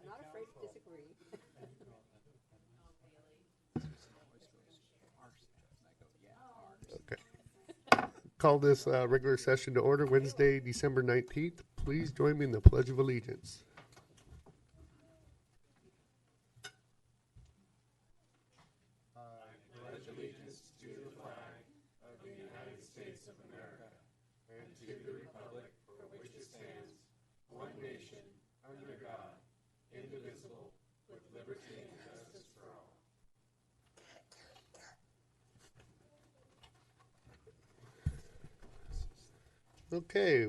I'm not afraid to disagree. Okay. Call this regular session to order Wednesday, December 19th. Please join me in the Pledge of Allegiance. Okay.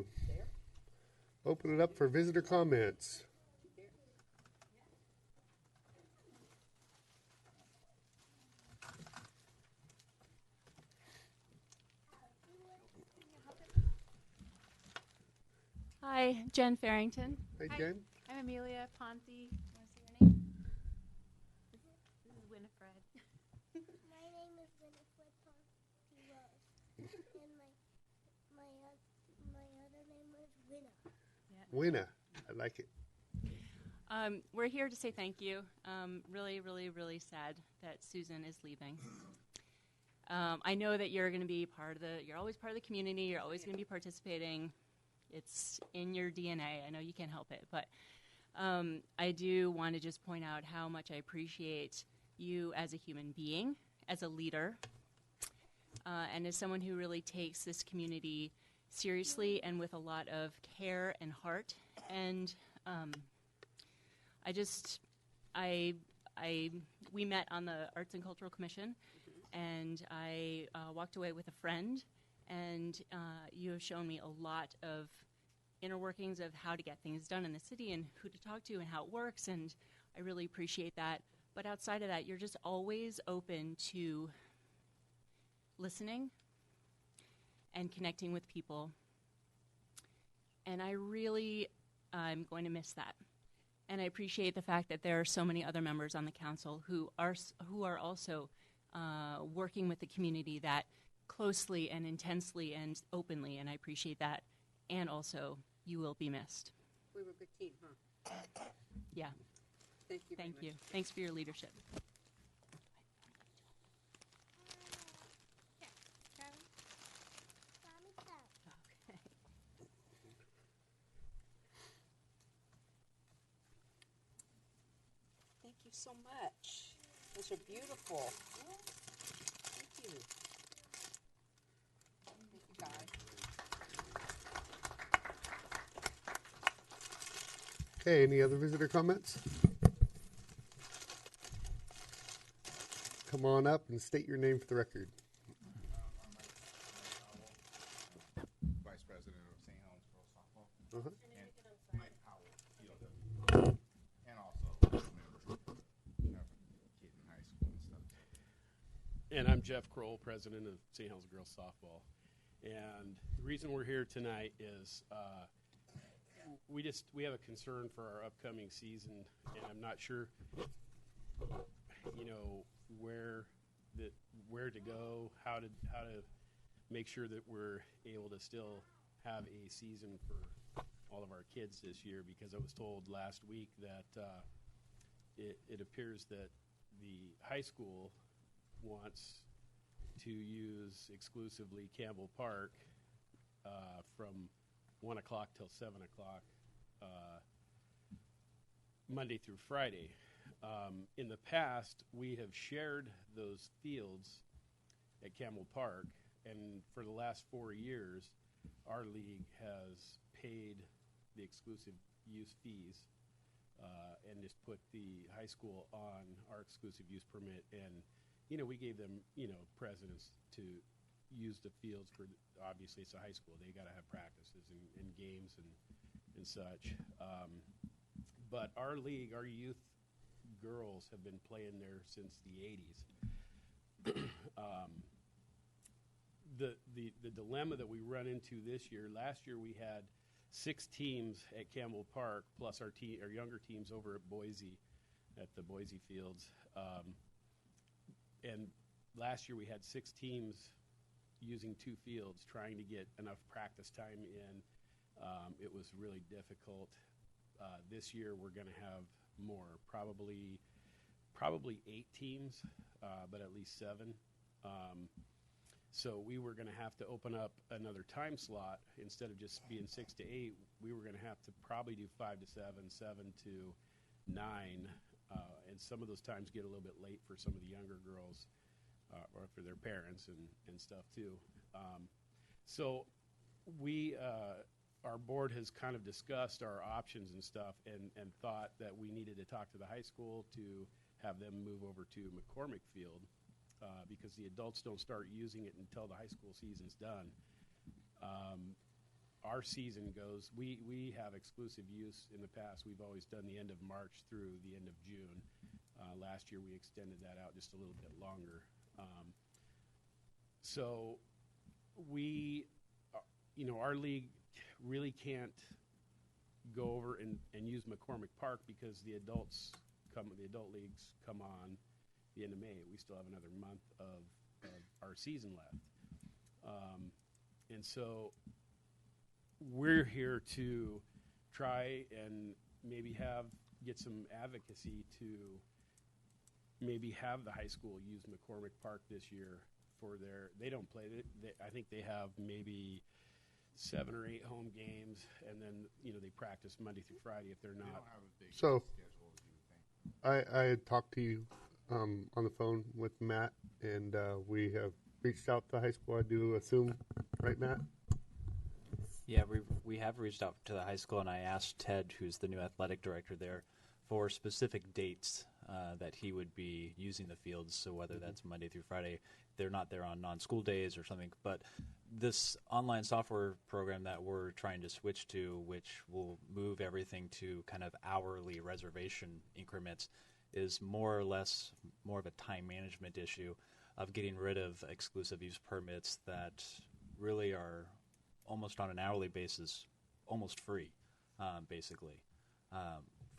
Open it up for visitor comments. Hi, Jen Farrington. Hi, Jen. I'm Amelia Ponce. You want to say your name? This is Winifred. My name is Winifred Ponce Rose, and my other name is Winna. Winna. I like it. We're here to say thank you. Really, really, really sad that Susan is leaving. I know that you're going to be you're always part of the community. You're always going to be participating. It's in your DNA. I know you can't help it, but I do want to just point out how much I appreciate you as a human being, as a leader, and as someone who really takes this community seriously and with a lot of care and heart. And we met on the Arts and Cultural Commission, and I walked away with a friend, and you have shown me a lot of inner workings of how to get things done in the city and who to talk to and how it works, and I really appreciate that. But outside of that, you're just always open to listening and connecting with people, and I'm going to miss that. And I appreciate the fact that there are so many other members on the council who are also working with the community that closely and intensely and openly, and I appreciate that. And also, you will be missed. We were a good team, huh? Yeah. Thank you. Thank you. Thanks for your leadership. Okay. Thank you so much. Those are beautiful. Thank you. Thank you, guys. Okay, any other visitor comments? Come on up and state your name for the record. Vice President of St. Helens Girls Softball. Uh-huh. And Mike Howell, POW. And also members of Keaton High School and stuff. And I'm Jeff Kroll, president of St. Helens Girls Softball. And the reason we're here tonight is we have a concern for our upcoming season, and I'm not sure, where to go, how to make sure that we're able to still have a season for all of our kids this year, because I was told last week that it appears that the high school wants to use exclusively Campbell Park from 1 o'clock till 7 o'clock Monday through Friday. In the past, we have shared those fields at Campbell Park, and for the last 4 years, our league has paid the exclusive use fees and just put the high school on our exclusive use permit. And, we gave them, precedence to use the fields for, obviously it's a high school. They got to have practices and games and such. But our league, our youth girls have been playing there since the 80s. The dilemma that we run into this year, last year we had 6 teams at Campbell Park, plus our younger teams over at Boise, at the Boise Fields. And last year we had 6 teams using 2 fields, trying to get enough practice time in It was really difficult. This year we're going to have more, probably 8 teams, but at least 7. So we were going to have to open up another time slot. Instead of just being 6 to 8, we were going to have to probably do 5 to 7, 7 to 9, and some of those times get a little bit late for some of the younger girls or for their parents and stuff too. So we, our board has kind of discussed our options and stuff and thought that we needed to talk to the high school to have them move over to McCormick Field. Because the adults don't start using it until the high school season's done. Our season goes, we have exclusive use in the past. We've always done the end of March through the end of June. Last year we extended that out just a little bit longer. So we, our league really can't go over and use McCormick Park because the adult leagues come on the end of May. We still have another month of our season left. And so we're here to try and maybe get some advocacy to maybe have the high school use McCormick Park this year for they don't play. I think they have maybe 7 or 8 home games, and then, they practice Monday through Friday if they're They not. don't have a big So- schedule as you would think. I had talked to you on the phone with Matt, and we have reached out to high school, I do assume, right, Matt? Yeah, we have reached out to the high school, and I asked Ted, who's the new athletic director there, for specific dates that he would be using the fields. So whether that's Monday through Friday, they're not there on non-school days or something. But this online software program that we're trying to switch to, which will move everything to kind of hourly reservation increments, is more or less more of a time management issue of getting rid of exclusive use permits that really are almost on an hourly basis, almost free, basically,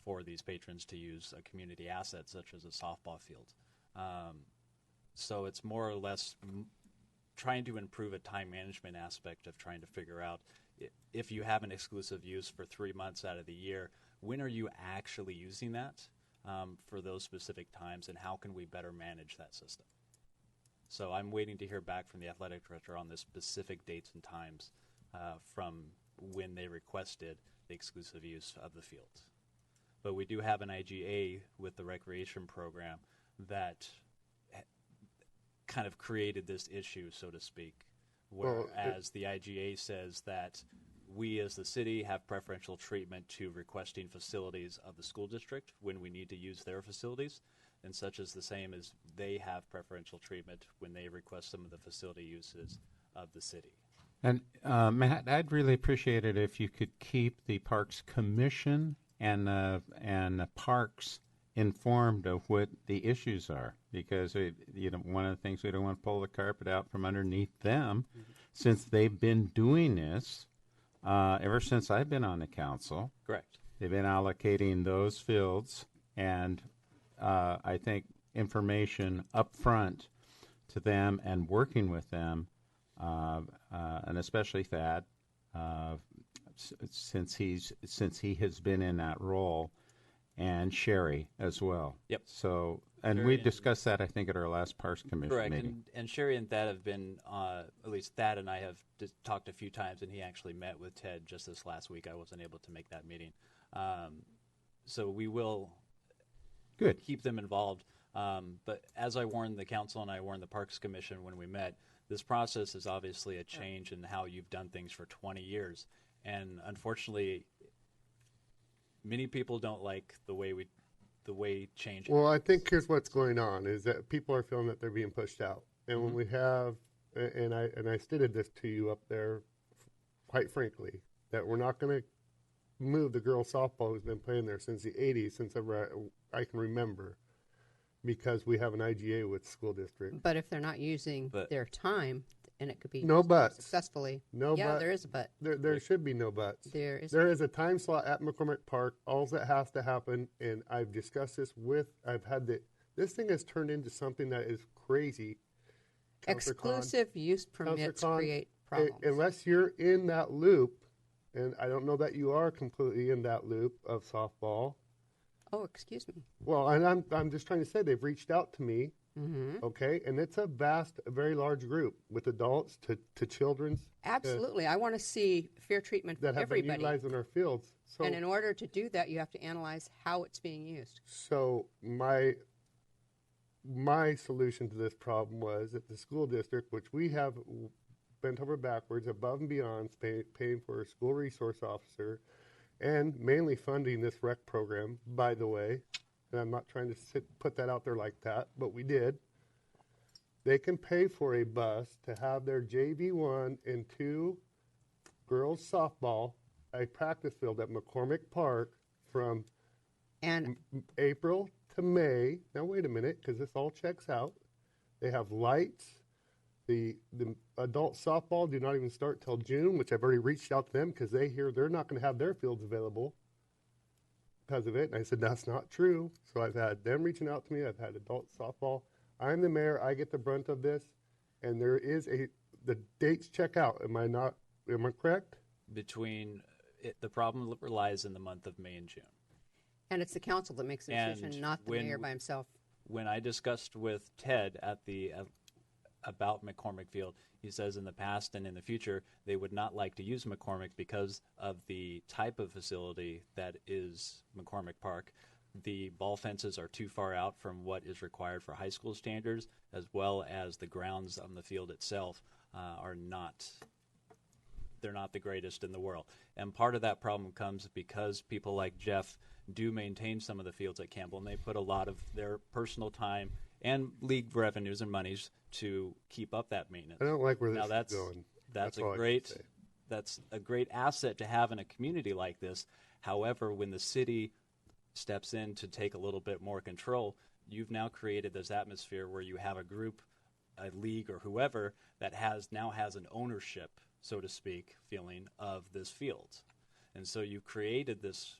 for these patrons to use a community asset such as a softball field. So it's more or less trying to improve a time management aspect of trying to figure out if you have an exclusive use for 3 months out of the year, when are you actually using that for those specific times, and how can we better manage that system? So I'm waiting to hear back from the athletic director on the specific dates and times from when they requested the exclusive use of the field. But we do have an IGA with the recreation program that kind of created this issue, so to speak, whereas the IGA says that we as the city have preferential treatment to requesting facilities of the school district when we need to use their facilities, and such is the same as they have preferential treatment when they request some of the facility uses of the city. And Matt, I'd really appreciate it if you could keep the Parks Commission and the parks informed of what the issues are, because one of the things, we don't want to pull the carpet out from underneath them, since they've been doing this ever since I've been on the council. Correct. They've been allocating those fields, and I think information up front to them and working with them, and especially Thad, since he has been in that role, and Sherry as well. Yep. So, and Sherry we and- discussed that, I think, at our last Parks Commission Correct, meeting. and Sherry and Thad have been, at least Thad and I have talked a few times, and he actually met with Ted just this last week. I wasn't able to make that meeting. So we will Good. keep them involved. But as I warned the council and I warned the Parks Commission when we met, this process is obviously a change in how you've done things for 20 years. And unfortunately, many people don't like the way change. Well, I think here's what's going on is that people are feeling that they're being pushed out. And when we have, and I stated this to you up there, quite frankly, that we're not going to move the girls softball who's been playing there since the 80s, since ever I can remember, because we have an IGA with school district. But if they're not using But- their time, and it could be No used buts. successfully. No yeah, but. there is a but. There should be no buts. There is. There is a time slot at McCormick Park. All that has to happen, and I've discussed this this thing has turned into something that is crazy. Counselor Khan, Exclusive use Counselor permits Khan, create problems. unless you're in that loop, and I don't know that you are completely in that loop of softball. Oh, excuse me. Well, and I'm just trying to say they've reached out to me, Mm-hmm. okay, and it's a very large group with adults to children's Absolutely. I want to see fair treatment for that have been everybody. utilized in our fields. So, And in order to do that, you have to analyze how it's being used. so my solution to this problem was that the school district, which we have bent over backwards, above and beyond, paying for a school resource officer, and mainly funding this rec program, by the way. And I'm not trying to put that out there like that, but we did. They can pay for a bus to have their JV1 and 2 girls softball, a practice field at McCormick Park from And April to May. Now wait a minute, because this all checks out. They have lights. The adult softball do not even start till June, which I've already reached out to them because they hear they're not going to have their fields available because of it. And I said, that's not true. So I've had them reaching out to me. I've had adult softball. I'm the mayor. I get the brunt of this. And there is the dates check out. Am I correct? The problem lies in the month of May and June. And it's the council that makes the decision, And not the when mayor by himself. When I discussed with Ted about McCormick Field, he says in the past and in the future they would not like to use McCormick because of the type of facility that is McCormick Park. The ball fences are too far out from what is required for high school standards, as well as the grounds on the field itself they're not the greatest in the world. And part of that problem comes because people like Jeff do maintain some of the fields at Campbell, and they put a lot of their personal time and league revenues and monies to keep up that maintenance. I don't like where this Now is going. that's all I a can great say. that's a great asset to have in a community like this. However, when the city steps in to take a little bit more control, you've now created this atmosphere where you have a group, a league or whoever that now has an ownership, so to speak, feeling of this field. And so you created this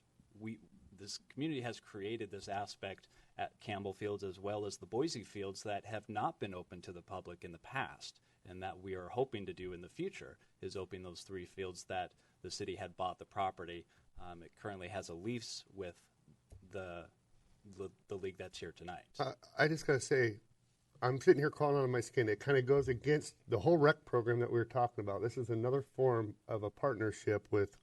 community has created this aspect at Campbell Fields as well as the Boise Fields that have not been open to the public in the past, and that we are hoping to do in the future is open those 3 fields that the city had bought the property. It currently has a lease with the league that's here tonight. I just got to say, I'm sitting here crawling out of my skin. It kind of goes against the whole rec program that we were talking about. This is another form of a partnership with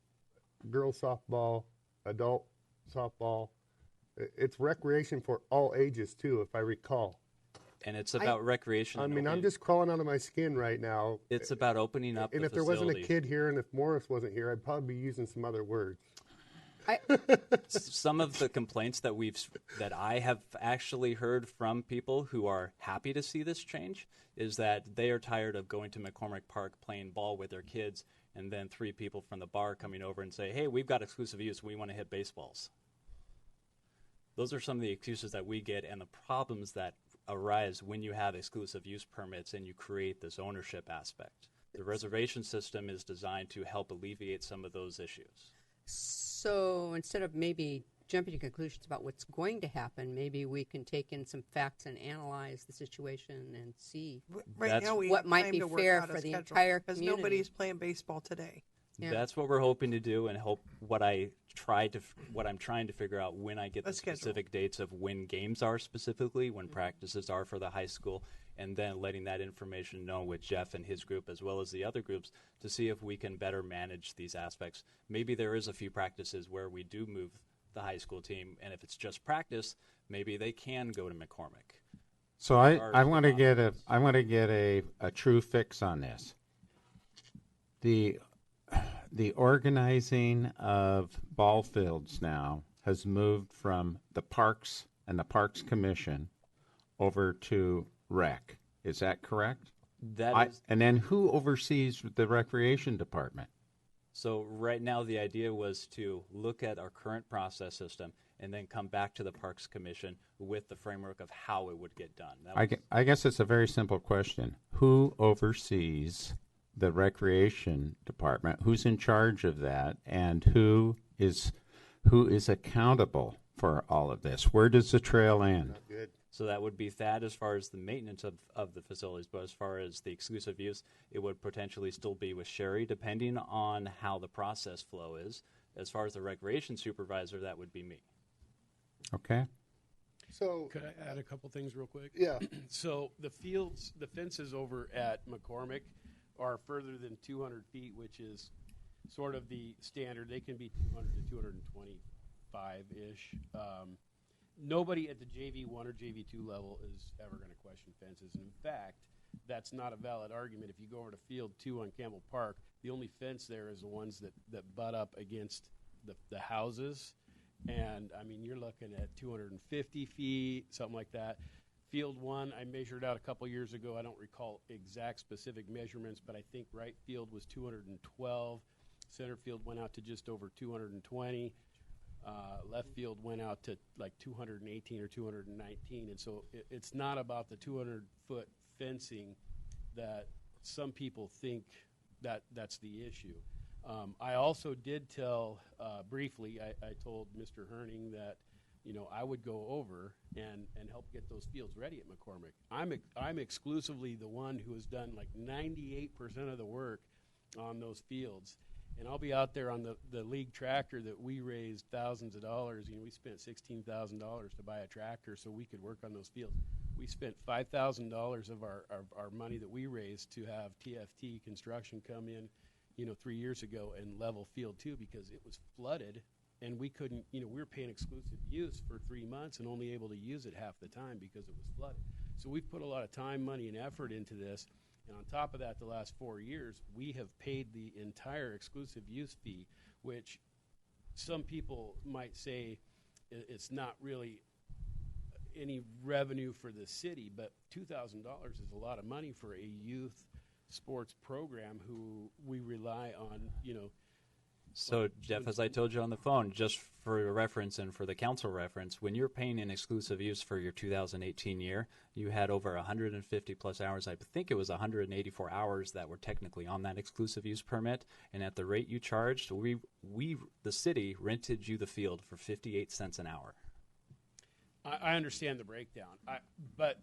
girls softball, adult softball. It's recreation for all ages too, if I recall. And it's about recreation. I and mean, I'm opening- just crawling out of my skin right now. It's about opening up And the if there wasn't a facility. kid here and if Morris wasn't here, I'd probably be using some other words. Some of the complaints that I have actually heard from people who are happy to see this change is that they are tired of going to McCormick Park playing ball with their kids and then 3 people from the bar coming over and say, hey, we've got exclusive use, we want to hit baseballs. Those are some of the excuses that we get and the problems that arise when you have exclusive use permits and you create this ownership aspect. The reservation system is designed to help alleviate some of those issues. So instead of maybe jumping to conclusions about what's going to happen, maybe we can take in some facts and analyze the situation and see. Right That's now, we what have might time be to work fair out a for the schedule, entire because community. nobody's playing baseball today. Yeah. That's what we're hoping to do, and what I'm trying to figure out when I get A the schedule. specific dates of when games are specifically, when practices are for the high school, and then letting that information know with Jeff and his group as well as the other groups to see if we can better manage these aspects. Maybe there is a few practices where we do move the high school team, and if it's just practice, maybe they can go to McCormick. So Or I want to options. get a true fix on this. The organizing of ball fields now has moved from the Parks and the Parks Commission over to Rec. Is that correct? And then who oversees the Recreation Department? So right now the idea was to look at our current process system and then come back to the Parks Commission with the framework of how it would get done. I guess it's a very simple question. Who oversees the Recreation Department? Who's in charge of that? And who is accountable for all of this? Where does the trail end? Good. So that would be Thad as far as the maintenance of the facilities, but as far as the exclusive use, it would potentially still be with Sherry, depending on how the process flow is. As far as the recreation supervisor, that would be me. Okay. So, Could I add a couple things real quick? yeah, So the fields, the fences over at McCormick are further than 200 feet, which is sort of the standard. They can be 200 to 225-ish. Nobody at the JV1 or JV2 level is ever going to question fences. And in fact, that's not a valid argument. If you go over to Field 2 on Campbell Park, the only fence there is the ones that butt up against the houses. And, I mean, you're looking at 250 feet, something like that. Field 1, I measured out a couple years ago. I don't recall exact specific measurements, but I think right field was 212. Center field went out to just over 220. Left field went out to like 218 or 219. And so it's not about the 200-foot fencing that some people think that's the issue. I also did tell, briefly, I told Mr. Herning that, you know, I would go over and help get those fields ready at McCormick. I'm exclusively the one who has done like 98% of the work on those fields. And I'll be out there on the league tractor that we raised thousands of dollars. You know, we spent $16,000 to buy a tractor so we could work on those fields. We spent $5,000 of our money that we raised to have TFT Construction come in, you know, 3 years ago and level Field 2 because it was flooded and we couldn't, you know, we were paying exclusive use for 3 months and only able to use it half the time because it was flooded. So we've put a lot of time, money, and effort into this. And on top of that, the last 4 years, we have paid the entire exclusive use fee, which some people might say it's not really any revenue for the city, but $2,000 is a lot of money for a youth sports program who we rely on, you know. So, Jeff, as I told you on the phone, just for your reference and for the council reference, when you're paying in exclusive use for your 2018 year, you had over 150 plus hours. I think it was 184 hours that were technically on that exclusive use permit. And at the rate you charged, the city rented you the field for 58 cents an hour. I understand the breakdown, but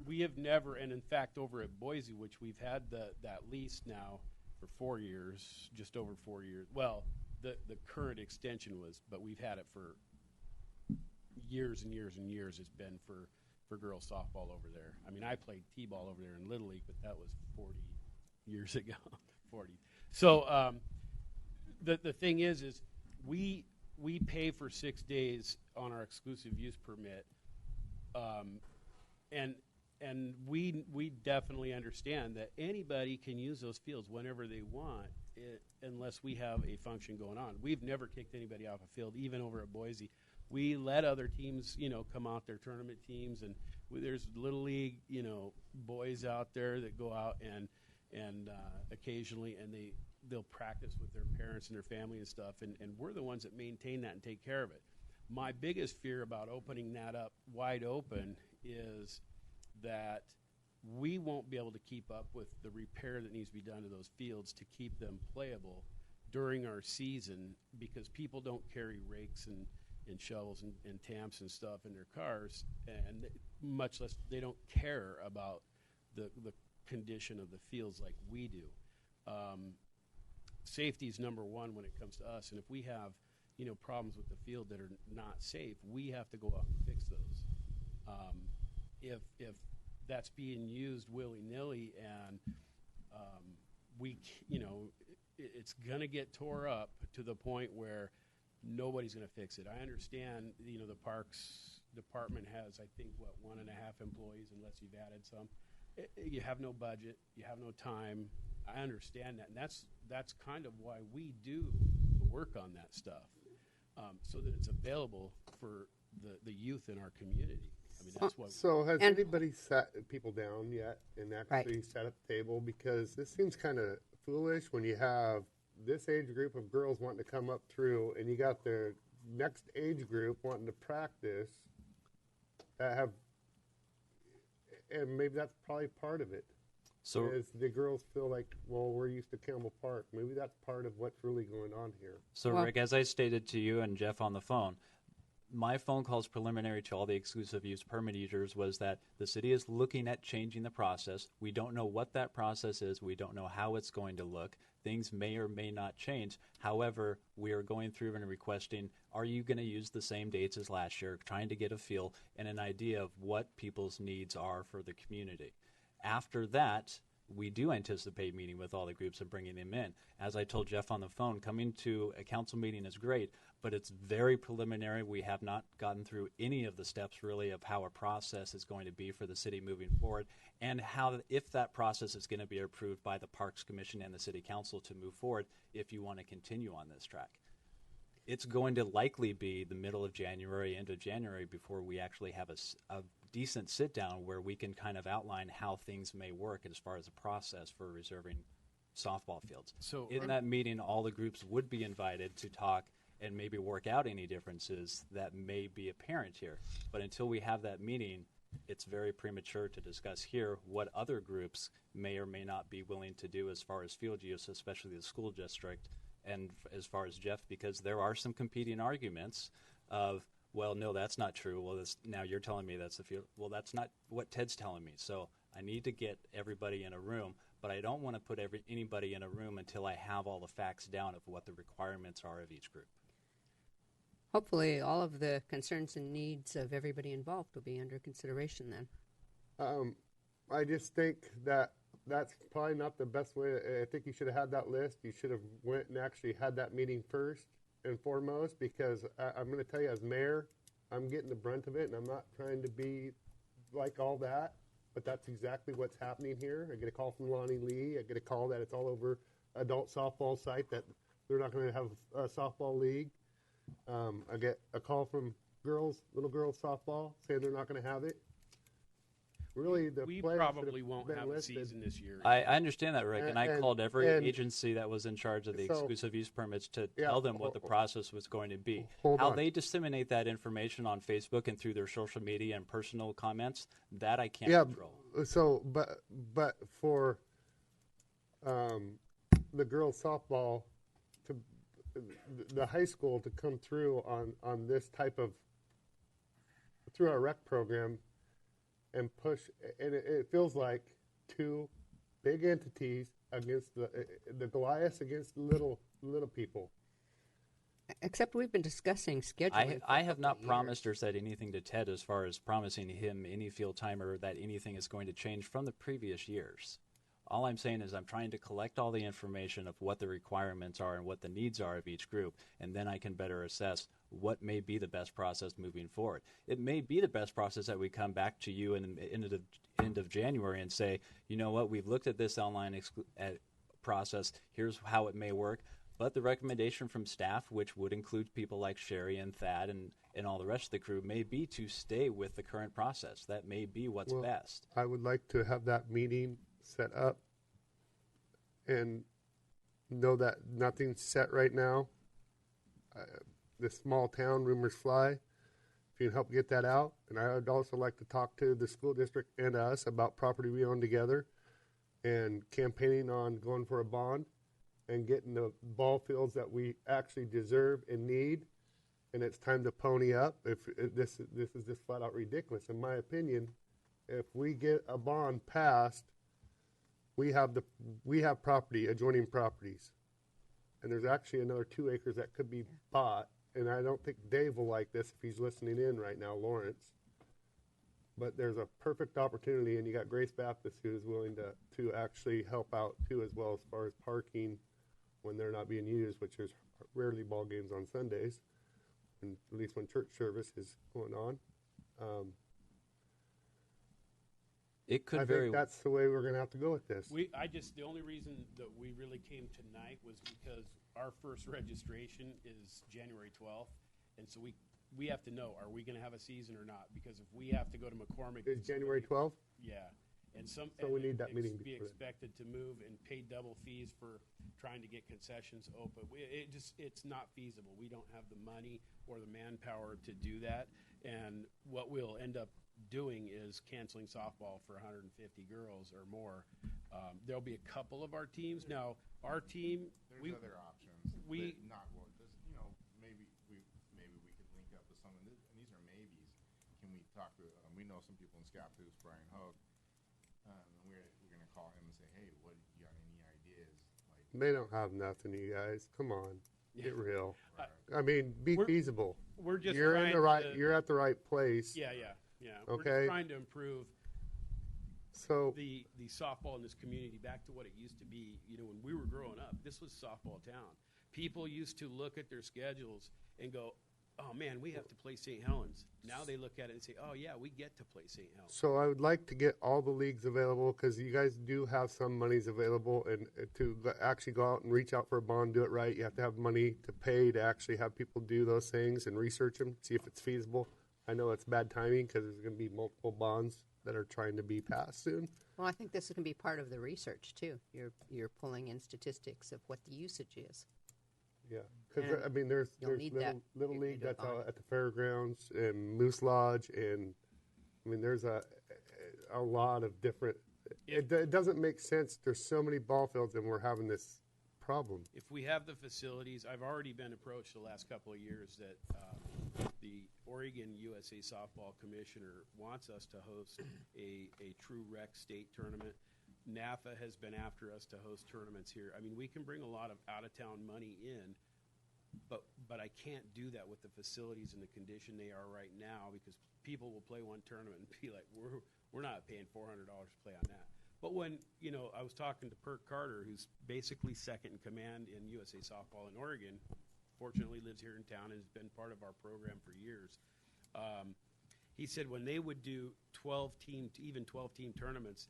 we have never, and in fact, over at Boise, which we've had that lease now for 4 years, just over 4 years. Well, the current extension was, but we've had it for years and years and years. It's been for girls softball over there. I mean, I played t-ball over there in Little League, but that was 40 years ago. 40. So the thing is we pay for 6 days on our exclusive use permit, and we definitely understand that anybody can use those fields whenever they want, unless we have a function going on. We've never kicked anybody off a field, even over at Boise. We let other teams, you know, come out, their tournament teams, and there's Little League, you know, boys out there that go out and occasionally, and they'll practice with their parents and their family and stuff, and we're the ones that maintain that and take care of it. My biggest fear about opening that up wide open is that we won't be able to keep up with the repair that needs to be done to those fields to keep them playable during our season, because people don't carry rakes and shovels and tamps and stuff in their cars, and much less they don't care about the condition of the fields like we do. Safety is number one when it comes to us, and if we have, you know, problems with the field that are not safe, we have to go out and fix those. If that's being used willy-nilly and it's going to get tore up to the point where nobody's going to fix it. I understand, you know, the Parks Department has, I think, 1.5 employees, unless you've added some. You have no budget, you have no time. I understand that, and that's kind of why we do the work on that stuff, so that it's available for the youth in our community. I mean, that's what. So has anybody sat people down yet and actually set up the table? Because this seems kind of foolish when you have this age group of girls wanting to come up through, and you got the next age group wanting to practice that have, and maybe that's probably part of it. So is the girls feel like, well, we're used to Campbell Park. Maybe that's part of what's really going on here. So, Rick, as I stated to you and Jeff on the phone, my phone calls preliminary to all the exclusive use permit users was that the city is looking at changing the process. We don't know what that process is. We don't know how it's going to look. Things may or may not change. However, we are going through and requesting, are you going to use the same dates as last year, trying to get a feel and an idea of what people's needs are for the community. After that, we do anticipate meeting with all the groups and bringing them in. As I told Jeff on the phone, coming to a council meeting is great, but it's very preliminary. We have not gotten through any of the steps really of how a process is going to be for the city moving forward, and how, if that process is going to be approved by the Parks Commission and the City Council to move forward if you want to continue on this track. It's going to likely be the middle of January, end of January, before we actually have a decent sit down where we can kind of outline how things may work as far as a process for reserving softball fields. So in that meeting, all the groups would be invited to talk and maybe work out any differences that may be apparent here. But until we have that meeting, it's very premature to discuss here what other groups may or may not be willing to do as far as field use, especially the school district, and as far as Jeff, because there are some competing arguments of, well, no, that's not true. Well, now you're telling me that's the field. Well, that's not what Ted's telling me. So I need to get everybody in a room, but I don't want to put anybody in a room until I have all the facts down of what the requirements are of each group. Hopefully, all of the concerns and needs of everybody involved will be under consideration then. I just think that that's probably not the best way. I think you should have had that list. You should have went and actually had that meeting first and foremost, because I'm going to tell you, as mayor, I'm getting the brunt of it, and I'm not trying to be like all that, but that's exactly what's happening here. I get a call from Lonnie Lee. I get a call that it's all over adult softball site that they're not going to have a softball league. I get a call from little girls softball, saying they're not going to have it. Really, the we players probably that won't been have a listed- season this year. I understand that, Rick, and I called every and- agency that was in charge of the so- exclusive use permits to Yeah, tell them what the process was going to be. hold How on. they disseminate that information on Facebook and through their social media and personal comments, that I can't Yeah, control. so but for the girls softball, to the high school to come through on this type of through our rec program and push, and it feels like two big entities against the Goliaths against the little people. Except we've been discussing scheduling. I have not for a couple of promised or years. said anything to Ted as far as promising him any field time or that anything is going to change from the previous years. All I'm saying is I'm trying to collect all the information of what the requirements are and what the needs are of each group, and then I can better assess what may be the best process moving forward. It may be the best process that we come back to you in the end of January and say, you know what, we've looked at this online process, here's how it may work, but the recommendation from staff, which would include people like Sherry and Thad and all the rest of the crew, may be to stay with the current process. That may be what's Well, best. I would like to have that meeting set up and know that nothing's set right now. This small town, rumors fly. If you can help get that out. And I would also like to talk to the school district and us about property we own together and campaigning on going for a bond and getting the ball fields that we actually deserve and need. And it's time to pony up. If this is just flat out ridiculous, in my opinion. If we get a bond passed, we have property, adjoining properties, and there's actually another 2 acres that could be bought. And I don't think Dave will like this if he's listening in right now, Lawrence. But there's a perfect opportunity, and you got Grace Baptist who is willing to actually help out too, as well as far as parking when they're not being used, which there's rarely ball games on Sundays, and at least when church service is going on. It could I very think that's the way we're going to have to go with this. The only reason that we really came tonight was because our first registration is January 12th, and so we have to know, are we going to have a season or not? Because if we have to go to McCormick, Is January 12th? yeah, and So we need that meeting be before then. expected to move and pay double fees for trying to get concessions open. It's not feasible. We don't have the money or the manpower to do that, and what we'll end up doing is canceling softball for 150 girls or more. There'll be a couple of our teams. Now, our team, There's other options. we- that not work. Maybe we could link up with someone. talk to, we know some people in Scappoose, Brian Hogue, and we're gonna call him and say, hey, what, you got any ideas? Like, They don't have nothing, you guys. Come on, get real. right. I mean, be We're- feasible. We're just You're trying in the right. to, You're at the right place. yeah. We're Okay. just trying to improve So the softball in this community back to what it used to be. You know, when we were growing up, this was softball town. People used to look at their schedules and go, "Oh man, we have to play St. Helens." Now they look at it and say, "Oh yeah, we get to play St. Helens." So I would like to get all the leagues available because you guys do have some monies available, and actually go out and reach out for a bond, do it right. You have to have money to pay to actually have people do those things and research them, see if it's feasible. I know it's bad timing because there's going to be multiple bonds that are trying to be passed soon. Well, I think this is going to be part of the research too. You're pulling in statistics of what the usage is. Yeah, because And I mean, there's you'll need that little if you league do a that's out bond. at the fairgrounds and Moose Lodge, and I mean, there's a lot of different. It doesn't make sense. There's so many ball fields, and we're having this problem. If we have the facilities, I've already been approached the last couple of years that the Oregon USA Softball Commissioner wants us to host a true rec state tournament. NAFA has been after us to host tournaments here. I mean, we can bring a lot of out-of-town money in, but I can't do that with the facilities and the condition they are right now, because people will play one tournament and be like, we're not paying $400 to play on that. But when, you know, I was talking to Perk Carter, who's basically second in command in USA Softball in Oregon, fortunately lives here in town and has been part of our program for years. He said when they would do 12-team tournaments,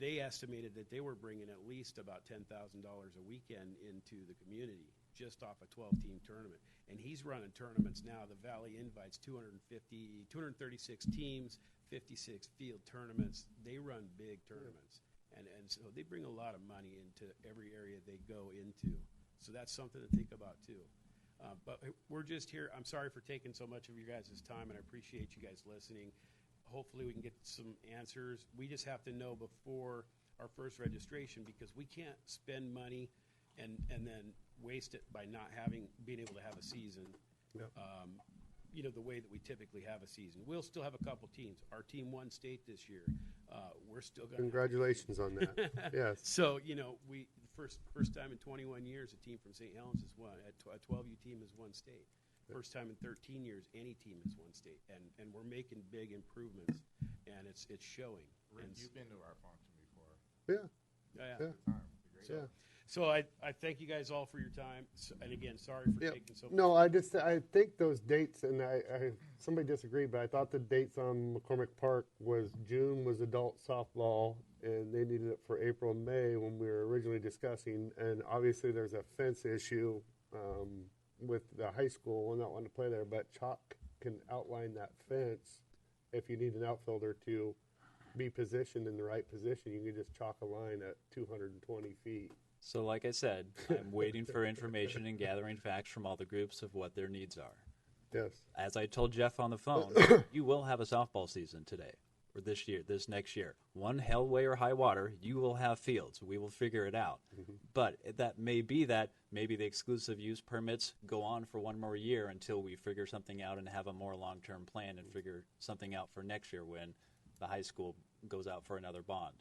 they estimated that they were bringing at least about $10,000 a weekend into the community just off a 12-team tournament. And he's running tournaments now. The Valley invites 236 teams, 56 field tournaments. They run big tournaments. And so they bring a lot of money into every area they go into. So that's something to think about too. But we're just here. I'm sorry for taking so much of your guys' time, and I appreciate you guys listening. Hopefully we can get some answers. We just have to know before our first registration, because we can't spend money and then waste it by not being able to have a season. Yep. You know, the way that we typically have a season. We'll still have a couple teams. Our team won state this year. We're still going to. Congratulations on that. Yes. So, you know, we first time in 21 years a team from St. Helens has won. A 12U team has won state. First time in 13 years any team has won state, and we're making big improvements, and it's showing. Rick, And you've been to our function before. Yeah. yeah. Yeah. Time. It's a great Yeah. So I thank you guys all for your time, and again, sorry for Yep. taking so much. No, I think those dates, and somebody disagreed, but I thought the dates on McCormick Park was June was adult softball, and they needed it for April and May when we were originally discussing. And obviously, there's a fence issue with the high school and not wanting to play there, but chalk can outline that fence. If you need an outfielder to be positioned in the right position, you can just chalk a line at 220 feet. So, like I said, I'm waiting for information and gathering facts from all the groups of what their needs are. Yes. As I told Jeff on the phone, you will have a softball season today, or this next year. One hell way or high water, you will have fields. We will figure it out. Mm-hmm. But that may be that maybe the exclusive use permits go on for one more year until we figure something out and have a more long-term plan and figure something out for next year when the high school goes out for another bond.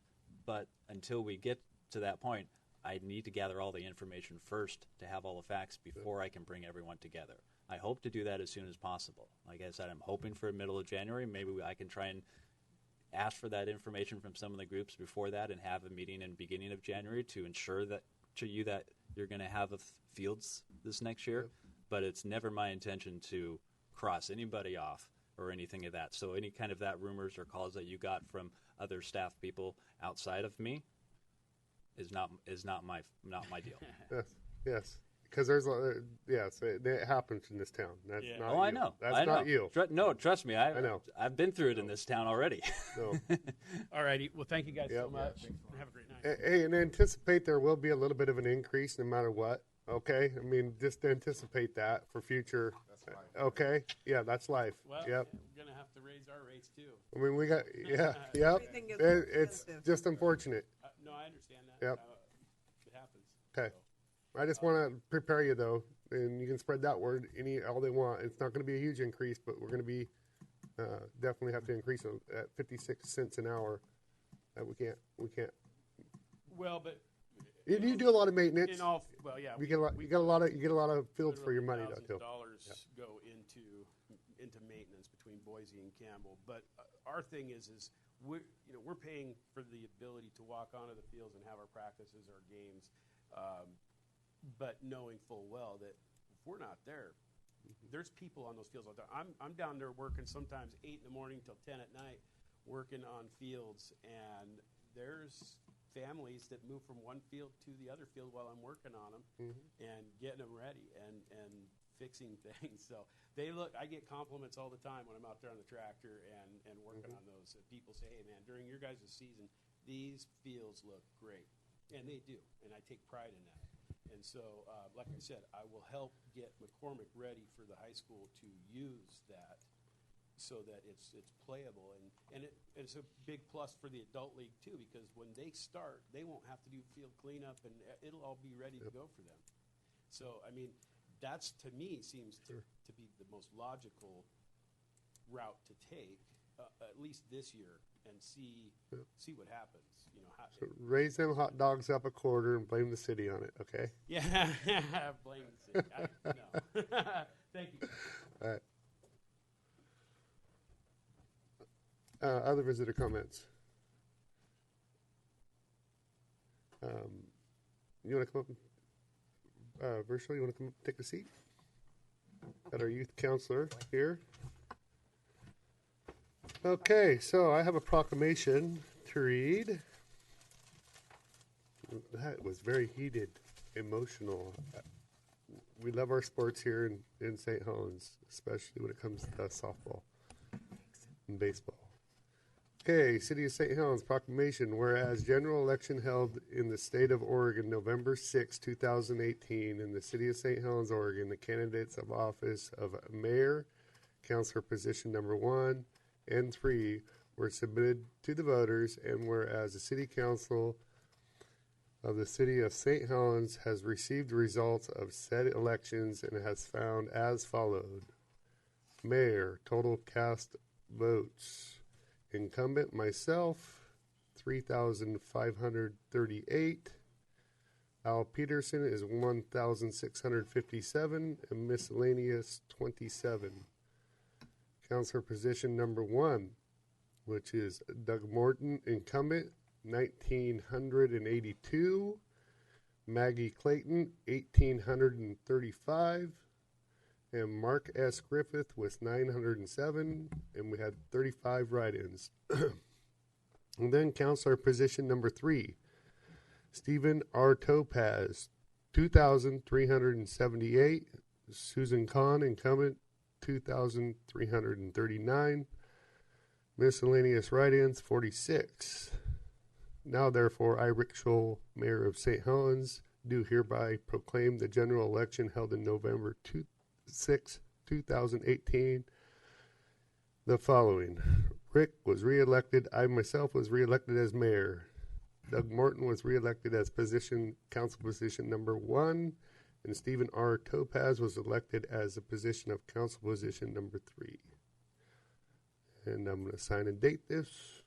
But until we get to that point, I need to gather all the information first to have all the facts before I can bring everyone together. I hope to do that as soon as possible. Like I said, I'm hoping for middle of January. Maybe I can try and ask for that information from some of the groups before that and have a meeting in beginning of January to ensure that you're going to have fields this next year. Yep. But it's never my intention to cross anybody off or anything of that. So any kind of that rumors or calls that you got from other staff people outside of me is not my deal. Yes, yes. Because there's it happens in this town. That's Yeah. not Oh, you. I know. That's I know. not you. No, trust me. I know. I've been through it in this town already. No. All righty. Well, thank you guys Yep. so much. thanks a lot. Have a great night. Hey, and anticipate there will be a little bit of an increase no matter what. Okay, I mean just anticipate that for future. That's life. Okay, yeah, that's life. Well, Yep. we're going to have to raise our rates too. I mean we got yep. Everything is It's expensive. just unfortunate. No, I understand that. Yep. It happens. Okay. So, I just want to prepare you though, and you can spread that word all they want. It's not going to be a huge increase, but we're going to be definitely have to increase them at 56 cents an hour. We can't. Well, but You do a lot of maintenance. in all, well, yeah, You get a lot of fields for your money, though, too. Dollars go into maintenance between Boise and Campbell. But our thing is we're paying for the ability to walk onto the fields and have our practices, our games, but knowing full well that if we're not there, there's people on those fields all the time. I'm down there working sometimes 8 in the morning till 10 at night, working on fields, and there's families that move from one field to the other field while I'm working on them and getting them ready and fixing things. So I get compliments all the time when I'm out there on the tractor and working on those. People say, hey man, during your guys' season, these fields look great. And they do. And I take pride in that. And so, like I said, I will help get McCormick ready for the high school to use that so that it's playable, and it's a big plus for the adult league too, because when they start, they won't have to do field cleanup, and it'll all be ready to go for them. So, I mean, that's to me seems to be the most logical route to take, at least this year, and see what happens. You know, So raise them hot dogs up a quarter and blame the city on it, okay? Yeah, blame the city. No. Thank you. All right. Other visitor comments? You want to come up, Virtual, you want to come up and take a seat? Got our youth counselor here. Okay, so I have a proclamation to read. That was very heated, emotional. We love our sports here in St. Helens, especially when it comes to softball and baseball. Okay, City of St. Helens proclamation. Whereas general election held in the state of Oregon November 6, 2018 in the City of St. Helens, Oregon, the candidates of office of mayor, councilor position number 1 and 3 were submitted to the voters, and whereas the City Council of the City of St. Helens has received the results of said elections and has found as followed. Mayor, total cast votes. Incumbent, myself, 3,538. Al Peterson is 1,657, and miscellaneous 27. Councilor position number 1, which is Doug Morton, incumbent, 1,982. Maggie Clayton, 1,835. And Mark S. Griffith was 907, and we had 35 write-ins. And then counselor position number 3, Stephen R. Topaz, 2,378. Susan Kahn, incumbent, 2,339. Miscellaneous write-ins, 46. Now, therefore, I, Rick Scholl, Mayor of St. Helens, do hereby proclaim the general election held in November 6, 2018, the following. Rick was reelected. I myself was reelected as mayor. Doug Morton was reelected as council position number 1, and Stephen R. Topaz was elected as the position of council position number 3. And I'm going to sign and date this,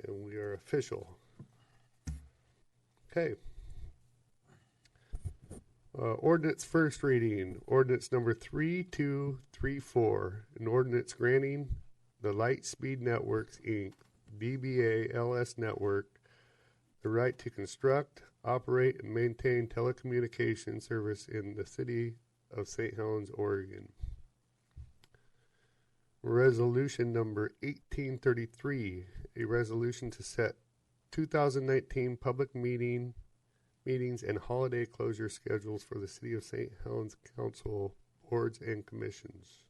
and we are official. Okay. Ordinance first reading, ordinance number 3234, an ordinance granting the Lightspeed Networks, Inc., DBA LS Network, the right to construct, operate, and maintain telecommunication service in the city of St. Helens, Oregon. Resolution number 1833, a resolution to set 2019 public meetings and holiday closure schedules for the City of St. Helens Council boards and commissions.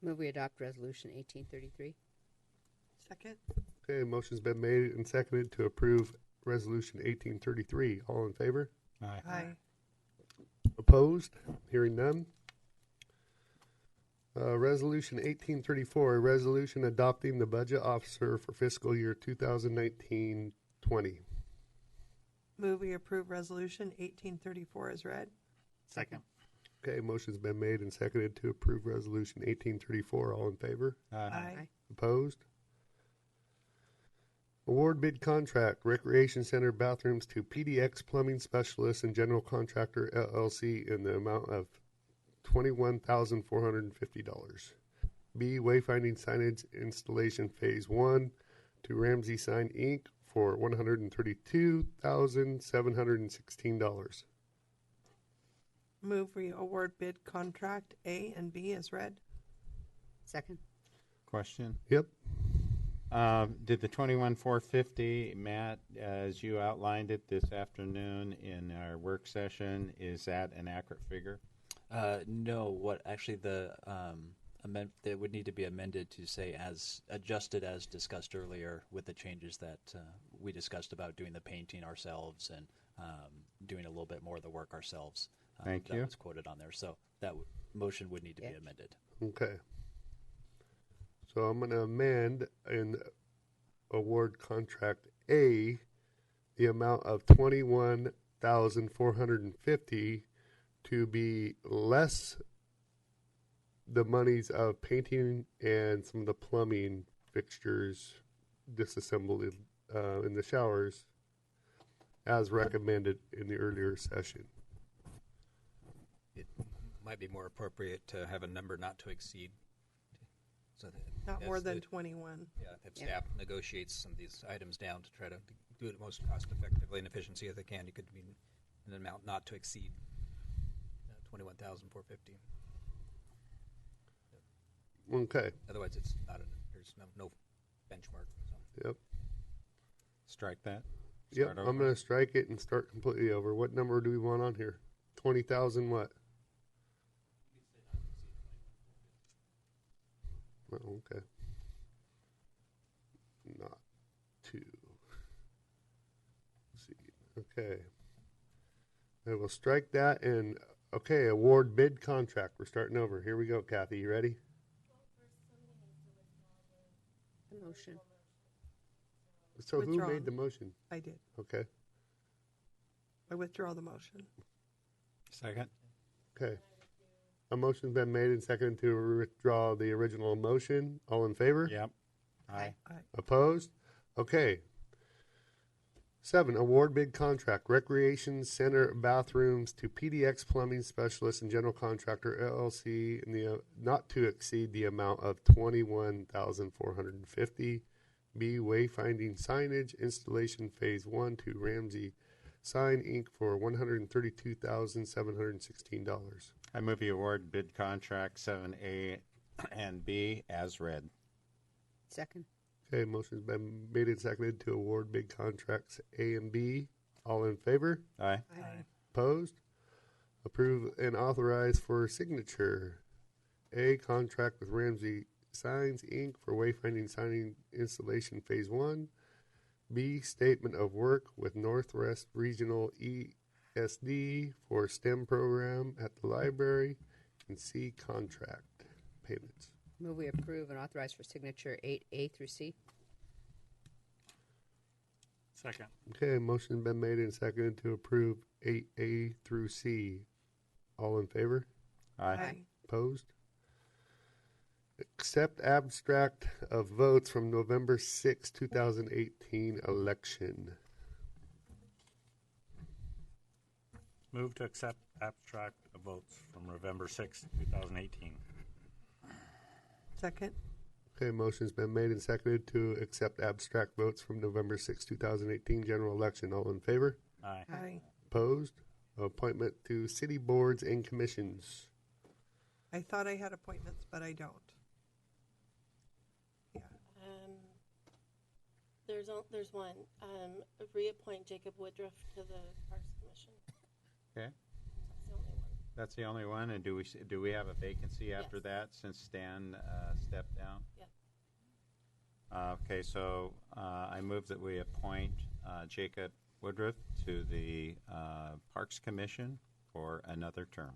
Move we adopt Resolution 1833. Second. Okay, motion's been made and seconded to approve Resolution 1833. All in favor? Aye. Opposed? Hearing none. Resolution 1834, a resolution adopting the budget officer for fiscal year 2019-20. Move we approve resolution 1834 as read. Second. Okay, motion's been made and seconded to approve resolution 1834. All in favor? Aye. Opposed? Award bid contract, Recreation Center bathrooms to PDX Plumbing Specialists and General Contractor LLC in the amount of $21,450. B, wayfinding signage installation phase 1 to Ramsey Sign Inc. for $132,716. Move we award bid contract A and B as read. Second. Question. Yep. Did the 21,450, Matt, as you outlined it this afternoon in our work session, is that an accurate figure? No, what actually that would need to be amended to say as adjusted as discussed earlier with the changes that we discussed about doing the painting ourselves and doing a little bit more of the work ourselves. Thank that you. was quoted on there. So that motion would need to be amended. Okay. So I'm going to amend and award contract A the amount of $21,450 to be less the monies of painting and some of the plumbing fixtures disassembled in the showers as recommended in the earlier session. It might be more appropriate to have a number not to exceed. So that Not as more than the- 21. Yeah, if staff negotiates some of these items down to try to do it most cost effectively and efficiency as they can, it could be an amount not to exceed $21,450. Okay. Otherwise, it's not. There's no benchmark. So. Yep. Strike that. Yep. Start I'm over. going to strike it and start completely over. What number do we want on here? 20,000 what? Oh, okay. Not to see. Okay. I will strike that and okay, award bid contract. We're starting over. Here we go, Kathy. You ready? The motion. So who Withdrawn. made the motion? I did. Okay. I withdraw the motion. Second. Okay. A motion's been made and seconded to withdraw the original motion. All in favor? Yep. Aye. Opposed? Okay. 7, award bid contract, Recreation Center bathrooms to PDX Plumbing Specialist and General Contractor LLC in the not to exceed the amount of $21,450. B, wayfinding signage installation phase 1 to Ramsey Sign Inc. for $132,716. I move the award bid contract 7A and B as read. Second. Okay, motion's been made and seconded to award bid contracts A and B. All in favor? Aye. Aye. Opposed? Approve and authorize for signature. A, contract with Ramsey Signs, Inc. for wayfinding signing installation phase 1. B, statement of work with Northwest Regional ESD for STEM program at the library. And C, contract payments. Move we approve and authorize for signature 8A through C. Second. Okay, motion been made and seconded to approve 8A through C. All in favor? Aye. Opposed? Accept abstract of votes from November 6, 2018 election. Move to accept abstract of votes from November 6, 2018. Second. Okay, motion's been made and seconded to accept abstract votes from November 6, 2018 general election. All in favor? Aye. Aye. Opposed? Appointment to city boards and commissions. I thought I had appointments, but I don't. Yeah. There's one. Reappoint Jacob Woodruff to the Parks Commission. Okay. That's the only one. That's the only one. And do we have a vacancy after Yes. that since Stan stepped down? Yep. Okay, so I move that we appoint Jacob Woodruff to the Parks Commission for another term.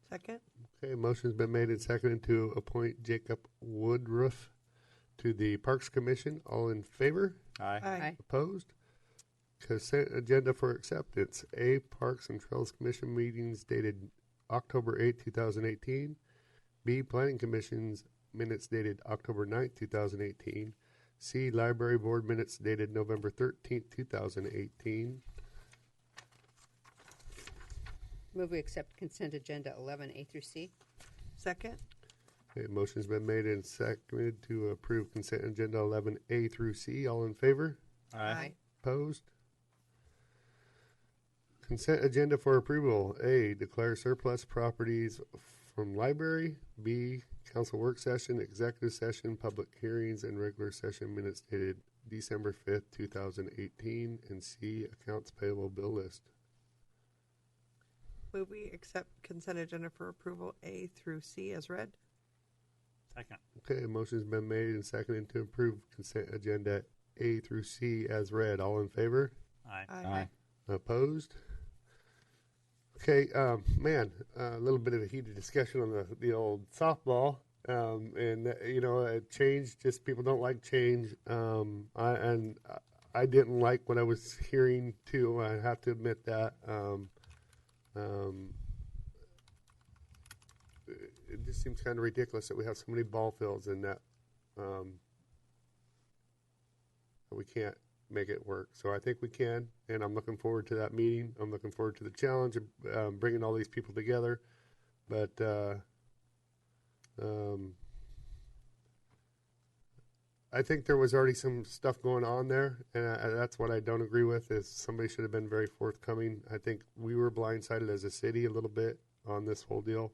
Second. Okay, motion's been made and seconded to appoint Jacob Woodruff to the Parks Commission. All in favor? Aye. Aye. Opposed? Consent agenda for acceptance. A, Parks and Trails Commission meetings dated October 8th, 2018. B, Planning Commission's minutes dated October 9th, 2018. C, Library Board minutes dated November 13th, 2018. Move we accept consent agenda 11A through C. Second. Okay, motion's been made and seconded to approve consent agenda 11A through C. All in favor? Aye. Opposed? Consent agenda for approval. A, declare surplus properties from library. B, council work session, executive session, public hearings, and regular session minutes dated December 5th, 2018. And C, accounts payable bill list. Move we accept consent agenda for approval A through C as read. Second. Okay, motion's been made and seconded to approve consent agenda A through C as read. All in favor? Aye. Opposed? Okay, man, a little bit of a heated discussion on the old softball. Change, just people don't like change. I didn't like what I was hearing too. I have to admit that. It just seems kind of ridiculous that we have so many ball fields and that we can't make it work. So I think we can, and I'm looking forward to that meeting. I'm looking forward to the challenge of bringing all these people together. But I think there was already some stuff going on there, and that's what I don't agree with, is somebody should have been very forthcoming. I think we were blindsided as a city a little bit on this whole deal.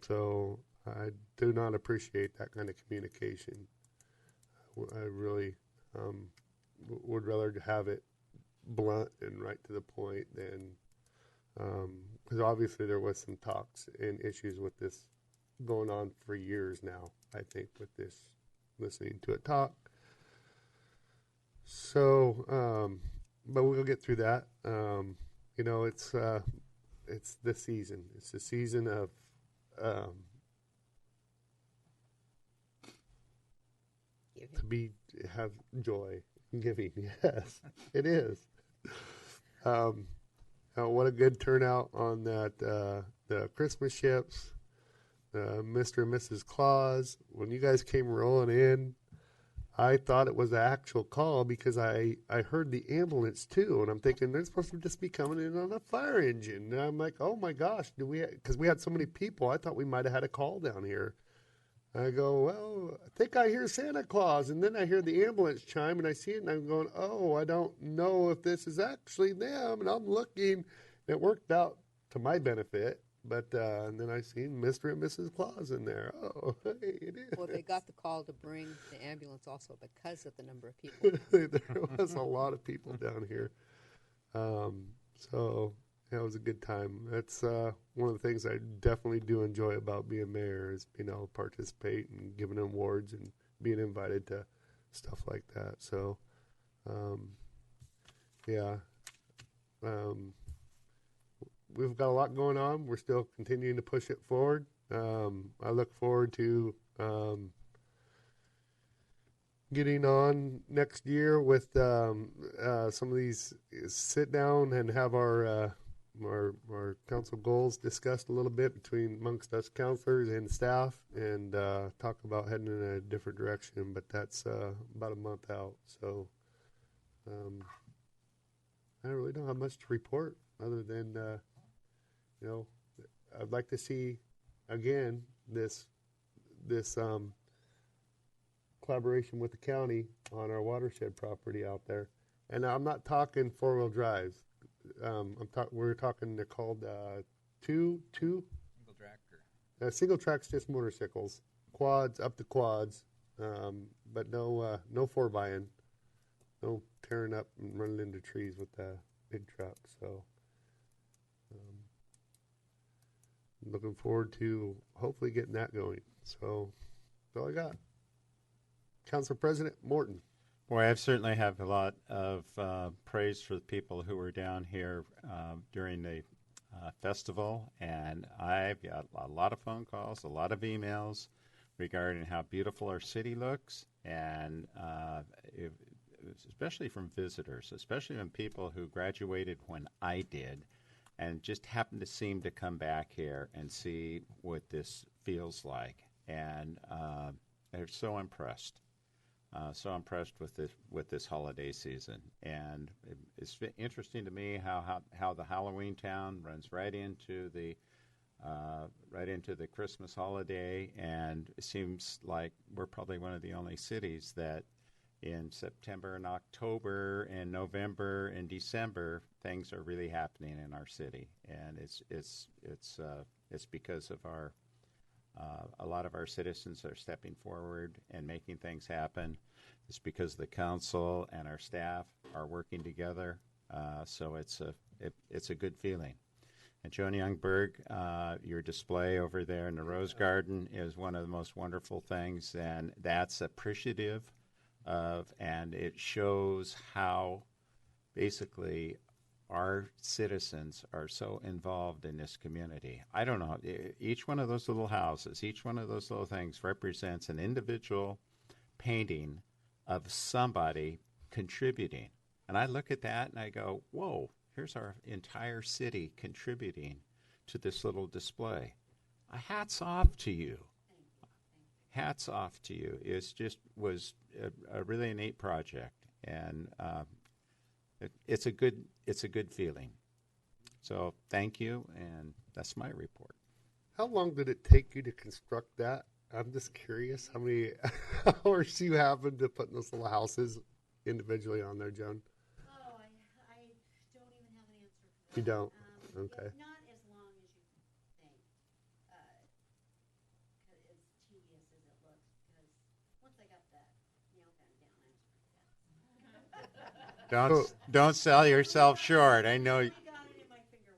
So I do not appreciate that kind of communication. I really would rather have it blunt and right to the point than, because obviously there was some talks and issues with this going on for years now, I think, with this, listening to it talk. So, but we'll get through that. It's the season. It's the season of have joy, giving. Yes, it is. What a good turnout on that the Christmas ships, Mr. and Mrs. Claus. When you guys came rolling in, I thought it was an actual call because I heard the ambulance too, and I'm thinking they're supposed to just be coming in on a fire engine. And I'm like, oh my gosh, because we had so many people, I thought we might have had a call down here. I go, well, I think I hear Santa Claus, and then I hear the ambulance chime, and I see it, and I'm going, oh, I don't know if this is actually them, and I'm looking, and it worked out to my benefit. But and then I seen Mr. and Mrs. Claus in there. Oh, hey, it is. Well, they got the call to bring the ambulance also because of the number of people. There was a lot of people down here. So yeah, it was a good time. That's one of the things I definitely do enjoy about being mayor is being able to participate and giving awards and being invited to stuff like that. So, yeah. We've got a lot going on. We're still continuing to push it forward. I look forward to getting on next year with some of these, sit down and have our council goals discussed a little bit amongst us councilors and staff, and talk about heading in a different direction. But that's about a month out. So I really don't have much to report other than I'd like to see again this collaboration with the county on our watershed property out there. And I'm not talking 4-wheel drives. We're talking, they're called single track. Single track's just motorcycles, quads up to quads, but no 4x, no tearing up and running into trees with the big truck. So looking forward to hopefully getting that going. So that's all I got. Council President Morton. Boy, I certainly have a lot of praise for the people who were down here during the festival, and I've got a lot of phone calls, a lot of emails regarding how beautiful our city looks, and especially from visitors, especially from people who graduated when I did, and just happened to seem to come back here and see what this feels like, and they're so impressed with this holiday season. And it's interesting to me how the Halloween town runs right into the Christmas holiday, and it seems like we're probably one of the only cities that in September and October and November and December things are really happening in our city, and it's because of our a lot of our citizens are stepping forward and making things happen. It's because the council and our staff are working together, so it's a good feeling. And Joan Youngberg, your display over there in the Rose Garden is one of the most wonderful things, and that's appreciative of, and it shows how basically our citizens are so involved in this community. I don't know, each one of those little houses, each one of those little things represents an individual painting of somebody contributing. And I look at that and I go, whoa, here's our entire city contributing to this little display. Hats off to you. Hats off to you. Was a really neat project, and it's a good feeling. So thank you, and that's my report. How long did it take you to construct that? I'm just curious how many hours you have into putting those little houses individually on there, Joan. Oh, I don't even have an answer for that. You don't? Okay. Not as long as you think. As tedious as it looks, because once I got that nail gun down, I was pretty Don't sell yourself short. I know. I got it in my finger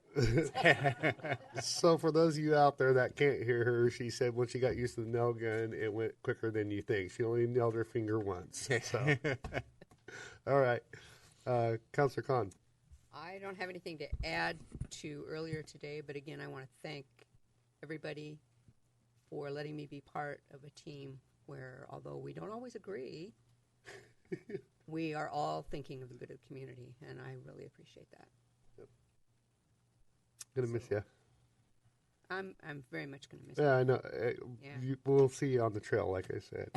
once. So for those of you out there that can't hear her, she said when she got used to the nail gun, it went quicker than you think. She only nailed her finger once. So. All right. Councilor Khan. I don't have anything to add to earlier today, but again, I want to thank everybody for letting me be part of a team where, although we don't always agree, we are all thinking of the good of the community, and I really appreciate that. Yep. Gonna miss you. I'm very much gonna miss you. Yeah, I know. Yeah. We'll see you on the trail, like I said.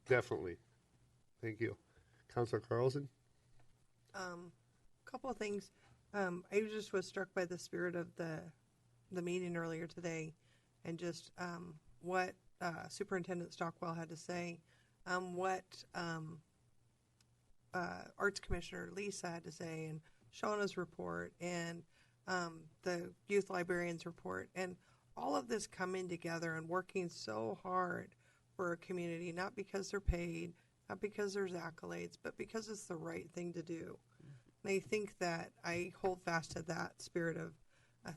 Definitely. Thank you. Councilor Carlson? Couple of things. I just was struck by the spirit of the meeting earlier today, and just what Superintendent Stockwell had to say, what Arts Commissioner Lisa had to say, and Shauna's report, and the youth librarian's report, and all of this coming together and working so hard for a community, not because they're paid, not because there's accolades, but because it's the right thing to do. And I think that I hold fast to that spirit of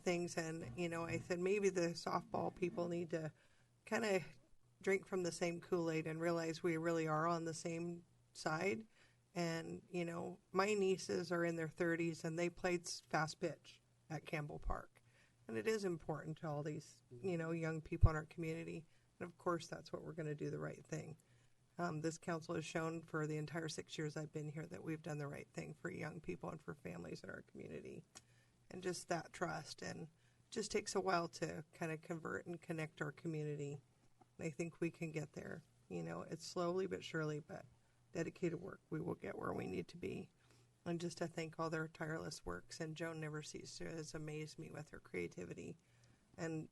things. And, I said maybe the softball people need to kind of drink from the same Kool-Aid and realize we really are on the same side. And, my nieces are in their 30s and they played fast pitch at Campbell Park. And it is important to all these, young people in our community. And of course, that's what we're going to do, the right thing. This council has shown for the entire 6 years I've been here that we've done the right thing for young people and for families in our community. And just that trust. And it just takes a while to kind of convert and connect our community. And I think we can get there. It's slowly but surely, but dedicated work, we will get where we need to be. And just to thank all their tireless works. And Joan never ceases to amaze me with her creativity. And,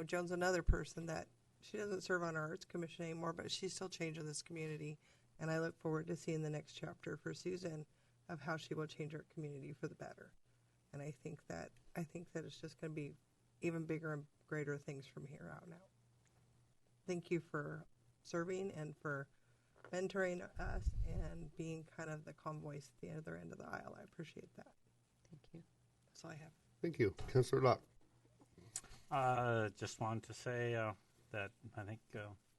Joan's another person that she doesn't serve on our Arts Commission anymore, but she's still changing this community. And I look forward to seeing the next chapter for Susan of how she will change our community for the better. And I think that it's just going to be even bigger and greater things from here out now. Thank you for serving and for mentoring us and being kind of the calm voice at the other end of the aisle. I appreciate that. Thank you. That's all I have. Thank you. Councilor Locke. Just wanted to say that I think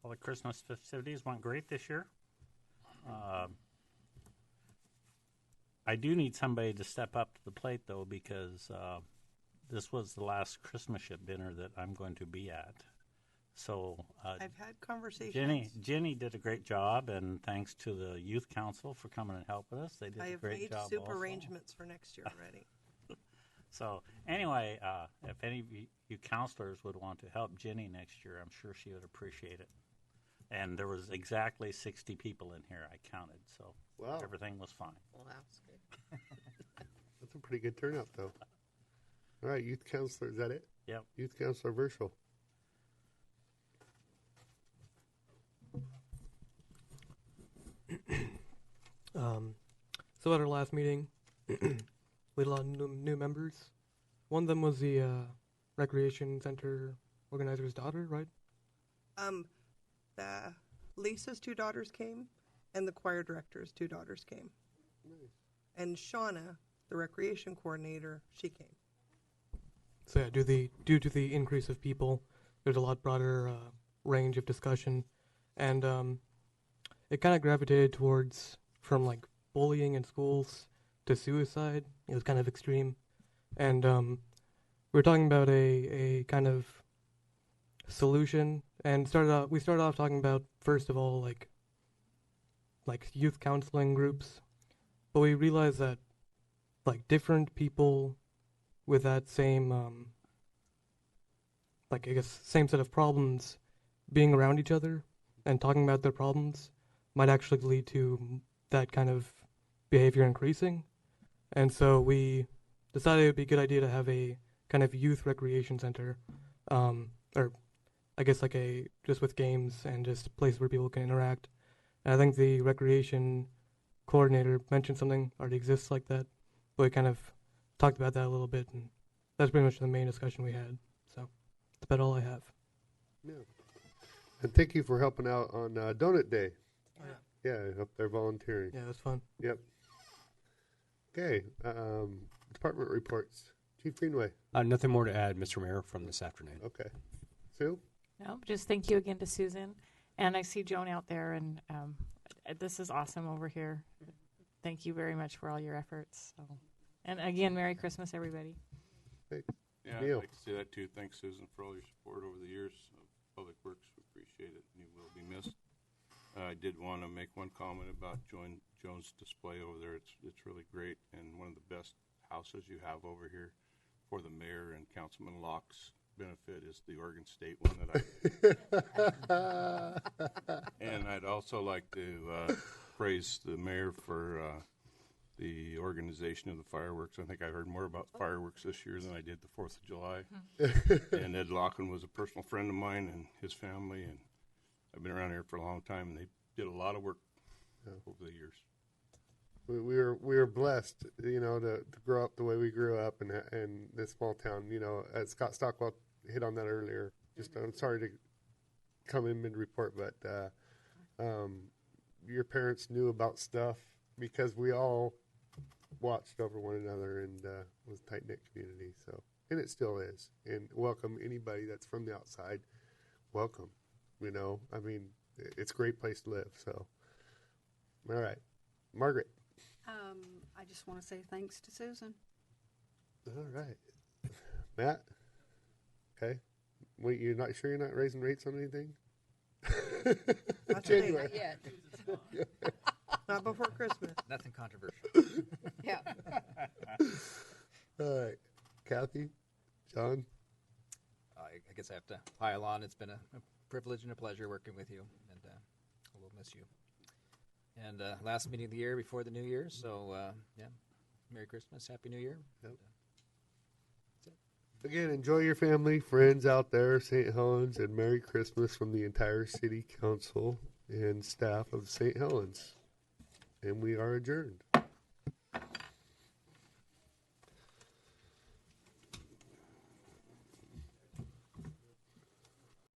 all the Christmas festivities went great this year. I do need somebody to step up to the plate, though, because this was the last Christmas ship dinner that I'm going to be at. So I've had conversations. Jenny did a great job, and thanks to the Youth Council for coming and helping us. They did a great job. I have made soup also. arrangements for next year already. So anyway, if any of you counselors would want to help Jenny next year, I'm sure she would appreciate it. And there was exactly 60 people in here, I counted, so Wow. everything was fine. Well, that's good. That's a pretty good turnout, though. All right, youth counselor, is that it? Yep. Youth counselor Virtual. So at our last meeting, we had a lot of new members. One of them was the recreation center organizer's daughter, right? The Lisa's 2 daughters came, and the choir director's 2 daughters came. Nice. And Shauna, the recreation coordinator, she came. So yeah, due to the increase of people, there's a lot broader range of discussion, and it kind of gravitated towards from like bullying in schools to suicide. It was kind of extreme, and we were talking about a kind of solution, and we started off talking about, first of all, like youth counseling groups, but we realized that like different people with that same like I guess same set of problems being around each other and talking about their problems might actually lead to that kind of behavior increasing. And so we decided it would be a good idea to have a kind of youth recreation center, or I guess like just with games and just places where people can interact. And I think the recreation coordinator mentioned something already exists like that, but we kind of talked about that a little bit, and that's pretty much the main discussion we had. So that's about all I have. Yeah. And thank you for helping out on Donut Day. Yeah, up there volunteering. Yeah, that's fun. Yep. Okay. Department reports. Chief Greenway. Nothing more to add, Mr. Mayor, from this afternoon. Okay. Sue? No, just thank you again to Susan. And I see Joan out there, and this is awesome over here. Thank you very much for all your efforts. So. And again, Merry Christmas, everybody. Hey. Yeah, Neil. I'd like to say that too. Thanks, Susan, for all your support over the years of Public Works. We appreciate it, and you will be missed. I did want to make one comment about Joan's display over there. It's really great, and one of the best houses you have over here for the mayor and Councilman Locke's benefit is the Oregon State one that I. And I'd also like to praise the mayor for the organization of the fireworks. I think I heard more about fireworks this year than I did the 4th of July. And Ed Loughlin was a personal friend of mine and his family, and I've been around here for a long time, and they did a lot of work over the years. We were blessed, to grow up the way we grew up in this small town. As Scott Stockwell hit on that earlier. Just I'm sorry to come in mid-report, but your parents knew about stuff because we all watched over one another and was a tight-knit community. So, and it still is. And welcome anybody that's from the outside. Welcome. It's a great place to live. So, all right, Margaret. I just want to say thanks to Susan. All right, Matt. Okay. Wait, you're not sure you're not raising rates on anything? Not today. Not yet. Not before Christmas. Nothing controversial. Yeah. All right, Kathy, John. I guess I have to pile on. It's been a privilege and a pleasure working with you, and we'll miss you. And last meeting of the year before the New Year, so Merry Christmas, Happy New Year. Yep. Again, enjoy your family, friends out there, St. Helens, and Merry Christmas from the entire City Council and staff of St. Helens. And we are adjourned.